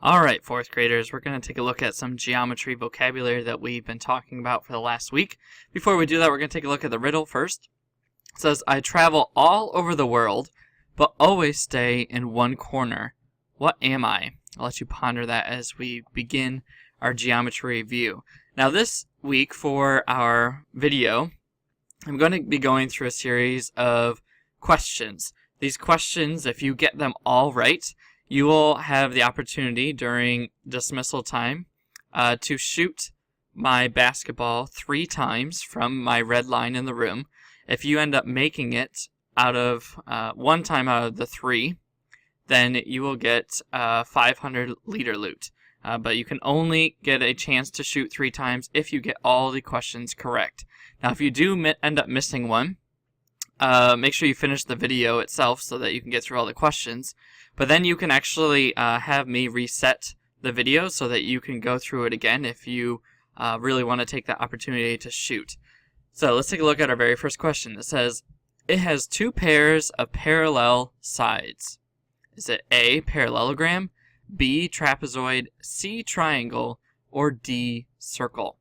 Alright, fourth graders, we're going to take a look at some geometry vocabulary that we've been talking about for the last week. Before we do that, we're going to take a look at the riddle first. It says, I travel all over the world, but always stay in one corner. What am I? I'll let you ponder that as we begin our geometry review. Now this week for our video, I'm going to be going through a series of questions. These questions, if you get them all right, you will have the opportunity during dismissal time to shoot my basketball 3 times from my red line in the room. If you end up making it out of 1 time out of the 3, then you will get 500 leader loot. But you can only get a chance to shoot 3 times if you get all the questions correct. Now, if you do end up missing one, make sure you finish the video itself so that you can get through all the questions. But then you can actually have me reset the video so that you can go through it again if you really want to take that opportunity to shoot. So let's take a look at our very first question. It says, it has 2 pairs of parallel sides. Is it A, parallelogram, B, trapezoid, C, triangle, or D, circle?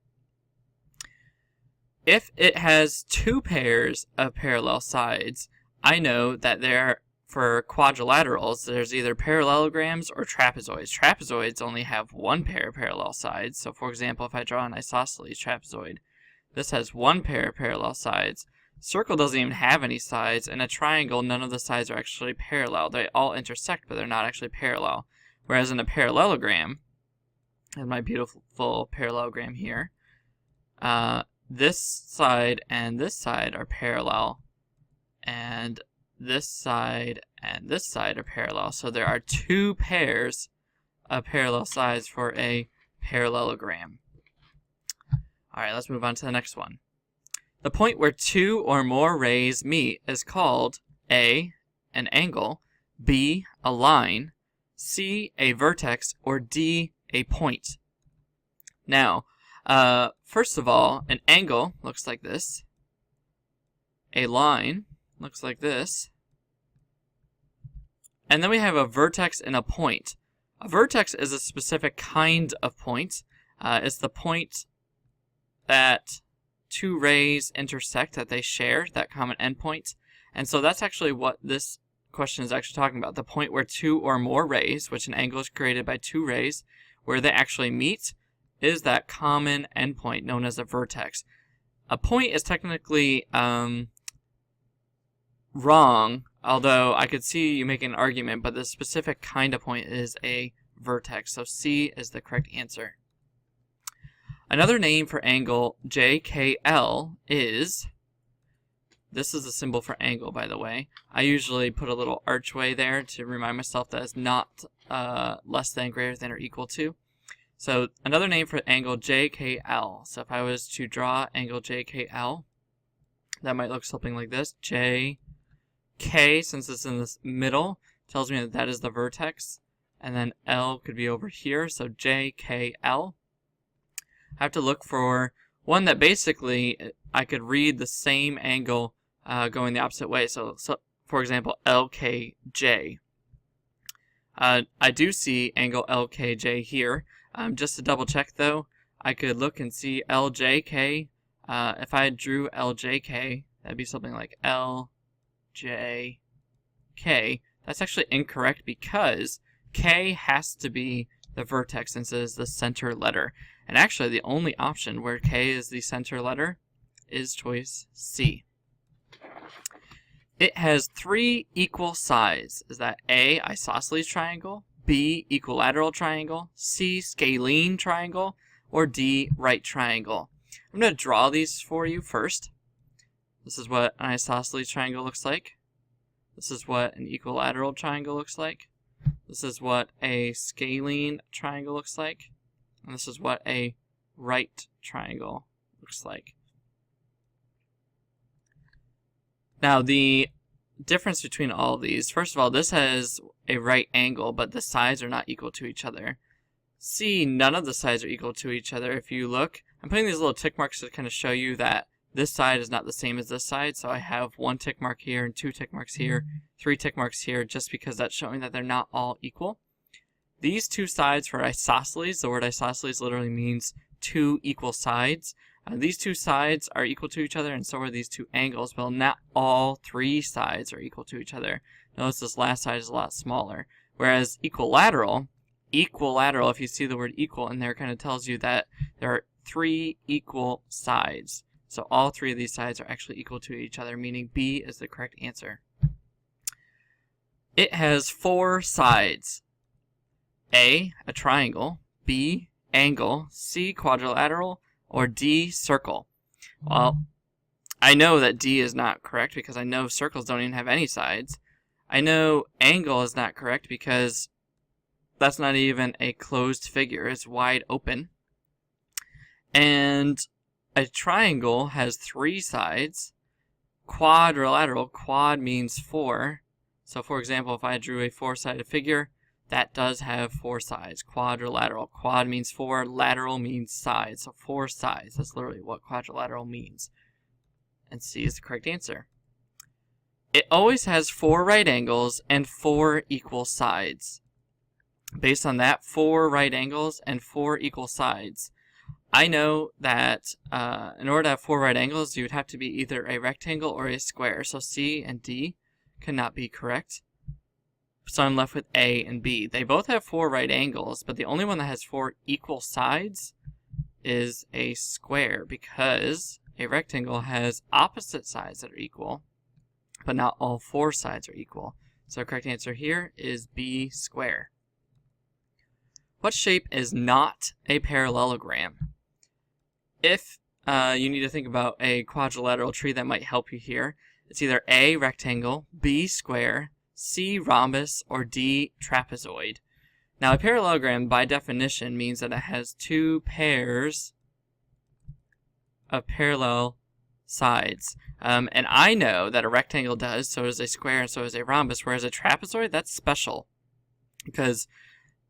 If it has 2 pairs of parallel sides, I know that for quadrilaterals, there's either parallelograms or trapezoids. Trapezoids only have 1 pair of parallel sides. So for example, if I draw an isosceles trapezoid, this has 1 pair of parallel sides. Circle doesn't even have any sides, and a triangle, none of the sides are actually parallel. They all intersect, but they're not actually parallel. Whereas in a parallelogram, and my beautiful parallelogram here, this side and this side are parallel, and this side and this side are parallel. So there are 2 pairs of parallel sides for a parallelogram. Alright, let's move on to the next one. The point where 2 or more rays meet is called A, an angle, B, a line, C, a vertex, or D, a point. Now, first of all, an angle looks like this. A line looks like this. And then we have a vertex and a point. A vertex is a specific kind of point. It's the point that 2 rays intersect, that they share, that common endpoint. And so that's actually what this question is actually talking about. The point where 2 or more rays, which an angle is created by 2 rays, where they actually meet, is that common endpoint known as a vertex. A point is technically wrong, although I could see you making an argument, but the specific kind of point is a vertex. So C is the correct answer. Another name for angle JKL is, this is a symbol for angle, by the way. I usually put a little archway there to remind myself that it's not less than, greater than, or equal to. So another name for angle JKL. So if I was to draw angle JKL, that might look something like this. JK, since it's in the middle, tells me that that is the vertex. And then L could be over here, so JKL. I have to look for one that basically I could read the same angle going the opposite way. So for example, LKJ. I do see angle LKJ here. Just to double check though, I could look and see LJK. If I drew LJK, that'd be something like LJK. That's actually incorrect because K has to be the vertex since it is the center letter. And actually the only option where K is the center letter is choice C. It has 3 equal sides. Is that A, isosceles triangle, B, equilateral triangle, C, scalene triangle, or D, right triangle? I'm going to draw these for you first. This is what an isosceles triangle looks like. This is what an equilateral triangle looks like. This is what a scalene triangle looks like. And this is what a right triangle looks like. Now, the difference between all of these, first of all, this has a right angle, but the sides are not equal to each other. C, none of the sides are equal to each other. If you look, I'm putting these little tick marks to kind of show you that this side is not the same as this side. So I have 1 tick mark here and 2 tick marks here, 3 tick marks here, just because that's showing that they're not all equal. these two sides for isosceles, the word isosceles literally means two equal sides. These two sides are equal to each other, and so are these two angles. Well, not all three sides are equal to each other. Notice this last side is a lot smaller. Whereas equilateral, if you see the word equal in there, kind of tells you that there are three equal sides. So all three of these sides are actually equal to each other, meaning B is the correct answer. It has four sides. A triangle, B, angle, C, quadrilateral, or D, circle. Well, I know that D is not correct because I know circles don't even have any sides. I know angle is not correct because that's not even a closed figure. It's wide open. And a triangle has three sides. Quadrilateral, quad means four. So for example, if I drew a four-sided figure, that does have four sides. Quadrilateral. Quad means four. Lateral means side. So four sides. That's literally what quadrilateral means. And C is the correct answer. It always has four right angles and four equal sides. Based on that, four right angles and four equal sides. I know that in order to have four right angles, you would have to be either a rectangle or a square. So C and D cannot be correct. So I'm left with A and B. They both have four right angles, but the only one that has four equal sides is a square, because a rectangle has opposite sides that are equal, but not all four sides are equal. So the correct answer here is B, square. What shape is not a parallelogram? If you need to think about a quadrilateral tree, that might help you here. It's either A, rectangle, B, square, C, rhombus, or D, trapezoid. Now, a parallelogram, by definition, means that it has two pairs of parallel sides. And I know that a rectangle does, so does a square, and so does a rhombus, whereas a trapezoid, that's special. Because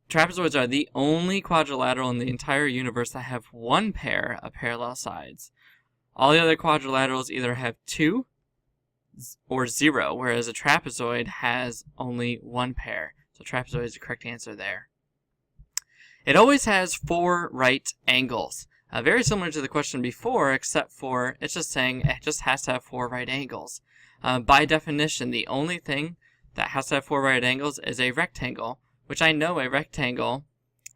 trapezoids are the only quadrilateral in the entire universe that have one pair of parallel sides. All the other quadrilaterals either have two or zero, whereas a trapezoid has only one pair. So trapezoid is the correct answer there. It always has four right angles. Very similar to the question before, except for it's just saying it just has to have four right angles. By definition, the only thing that has to have four right angles is a rectangle, which I know a rectangle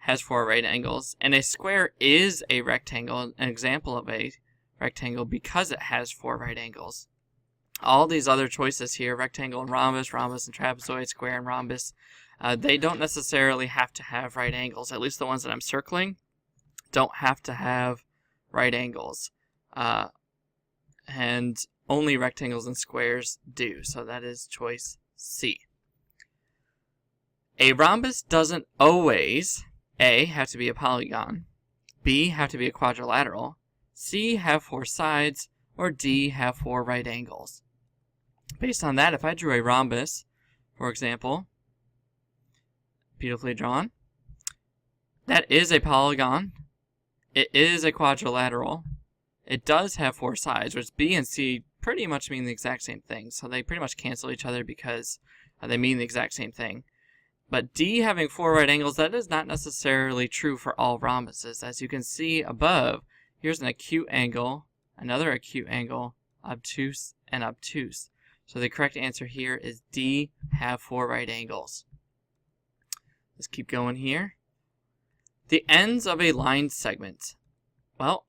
has four right angles, and a square is a rectangle, an example of a rectangle, because it has four right angles. All these other choices here, rectangle and rhombus, rhombus and trapezoid, square and rhombus, they don't necessarily have to have right angles. At least the ones that I'm circling don't have to have right angles. And only rectangles and squares do. So that is choice C. A rhombus doesn't always, A, have to be a polygon, B, have to be a quadrilateral, C, have four sides, or D, have four right angles. Based on that, if I drew a rhombus, for example, beautifully drawn, that is a polygon, it is a quadrilateral, it does have four sides, which B and C pretty much mean the exact same thing, so they pretty much cancel each other because they mean the exact same thing. But D having four right angles, that is not necessarily true for all rhombuses. As you can see above, here's an acute angle, another acute angle, obtuse, and obtuse. So the correct answer here is D, have four right angles. Let's keep going here. The ends of a line segment. Well,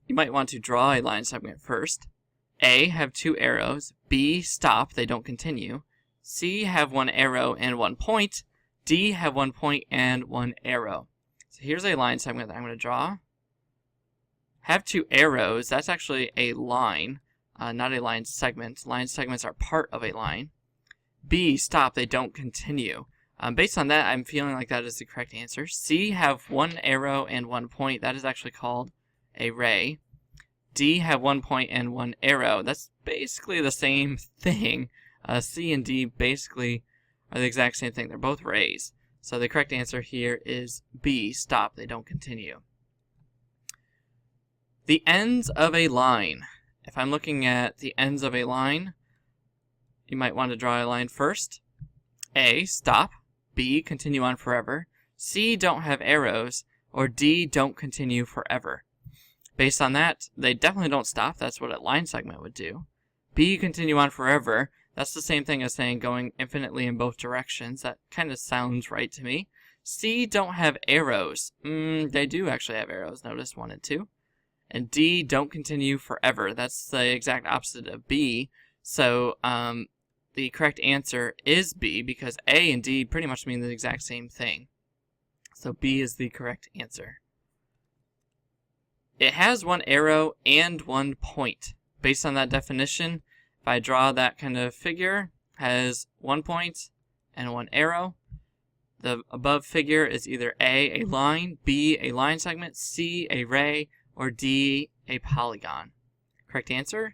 you might want to draw a line segment first. A, have two arrows. B, stop, they don't continue. C, have one arrow and one point. D, have one point and one arrow. So here's a line segment that I'm going to draw. Have two arrows, that's actually a line, not a line segment. Line segments are part of a line. B, stop, they don't continue. Based on that, I'm feeling like that is the correct answer. C, have one arrow and one point. That is actually called a ray. D, have one point and one arrow. That's basically the same thing. C and D basically are the exact same thing. They're both rays. So the correct answer here is B, stop, they don't continue. The ends of a line. If I'm looking at the ends of a line, you might want to draw a line first. A, stop. B, continue on forever, C, don't have arrows, or D, don't continue forever. Based on that, they definitely don't stop. That's what a line segment would do. B, continue on forever. That's the same thing as saying going infinitely in both directions. That kind of sounds right to me. C, don't have arrows. They do actually have arrows. Notice 1 and 2. And D, don't continue forever. That's the exact opposite of B. So the correct answer is B, because A and D pretty much mean the exact same thing. So B is the correct answer. It has 1 arrow and 1 point. Based on that definition, if I draw that kind of figure, has 1 point and 1 arrow. The above figure is either A, a line, B, a line segment, C, a ray, or D, a polygon. Correct answer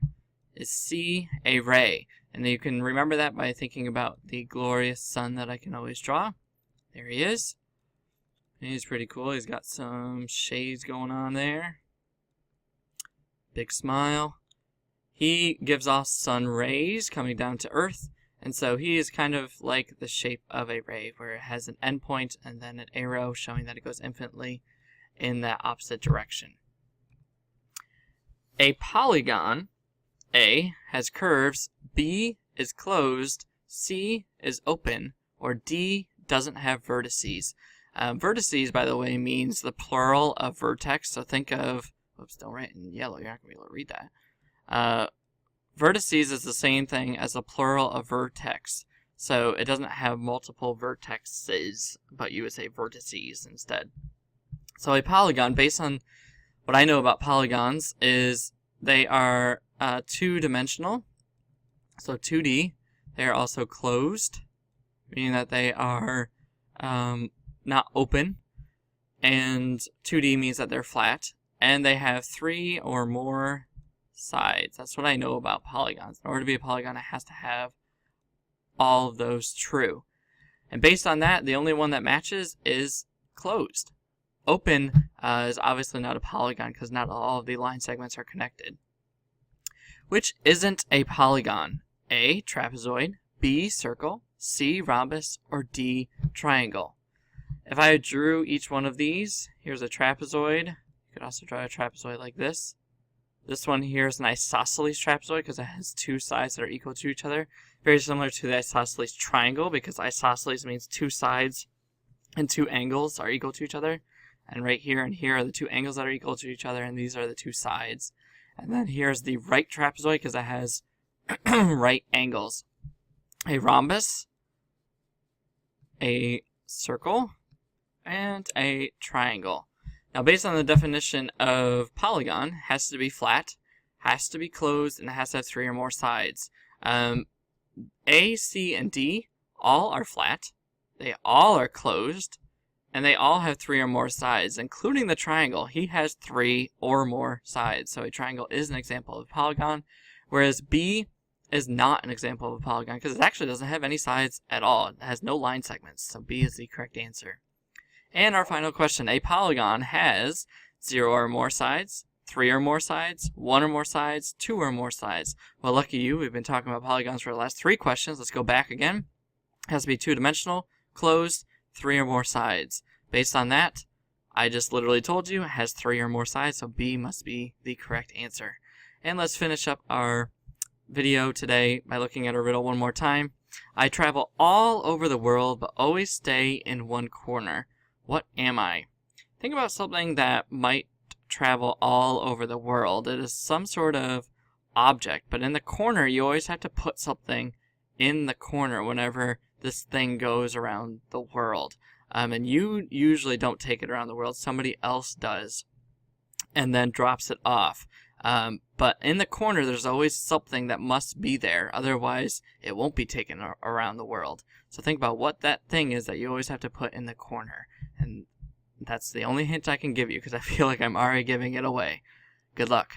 is C, a ray. And you can remember that by thinking about the glorious sun that I can always draw. There he is. He's pretty cool. He's got some shades going on there. Big smile. He gives off sun rays coming down to Earth, and so he is kind of like the shape of a ray, where it has an endpoint and then an arrow showing that it goes infinitely in that opposite direction. A polygon, A, has curves, B is closed, C is open, or D doesn't have vertices. Vertices, by the way, means the plural of vertex, so think of, oops, don't write in yellow, you're not going to be able to read that. Vertices is the same thing as the plural of vertex, so it doesn't have multiple vertexes, but you would say vertices instead. So a polygon, based on what I know about polygons, is they are two-dimensional, so 2D. They are also closed, meaning that they are not open, and 2D means that they're flat, and they have 3 or more sides. That's what I know about polygons. In order to be a polygon, it has to have all of those true. And based on that, the only one that matches is closed. Open is obviously not a polygon because not all of the line segments are connected. Which isn't a polygon? A, trapezoid, B, circle, C, rhombus, or D, triangle. If I drew each one of these, here's a trapezoid. You could also draw a trapezoid like this. This one here is an isosceles trapezoid because it has 2 sides that are equal to each other. Very similar to the isosceles triangle because isosceles means 2 sides and 2 angles are equal to each other. And right here and here are the 2 angles that are equal to each other, and these are the 2 sides. And then here's the right trapezoid because it has right angles. A rhombus, a circle, and a triangle. Now, based on the definition of polygon, it has to be flat, has to be closed, and it has to have 3 or more sides. A, C, and D all are flat, they all are closed, and they all have 3 or more sides, including the triangle. He has 3 or more sides, so a triangle is an example of a polygon, whereas B is not an example of a polygon because it actually doesn't have any sides at all. It has no line segments, so B is the correct answer. And our final question, a polygon has 0 or more sides, 3 or more sides, 1 or more sides, 2 or more sides. Well, lucky you, we've been talking about polygons for the last 3 questions. Let's go back again. It has to be 2-dimensional, closed, 3 or more sides. Based on that, I just literally told you it has 3 or more sides, so B must be the correct answer. And let's finish up our video today by looking at a riddle one more time. I travel all over the world, but always stay in one corner. What am I? Think about something that might travel all over the world. It is some sort of object, but in the corner, you always have to put something in the corner whenever this thing goes around the world. And you usually don't take it around the world. Somebody else does and then drops it off. But in the corner, there's always something that must be there. Otherwise, it won't be taken around the world. So think about what that thing is that you always have to put in the corner. And that's the only hint I can give you because I feel like I'm already giving it away. Good luck.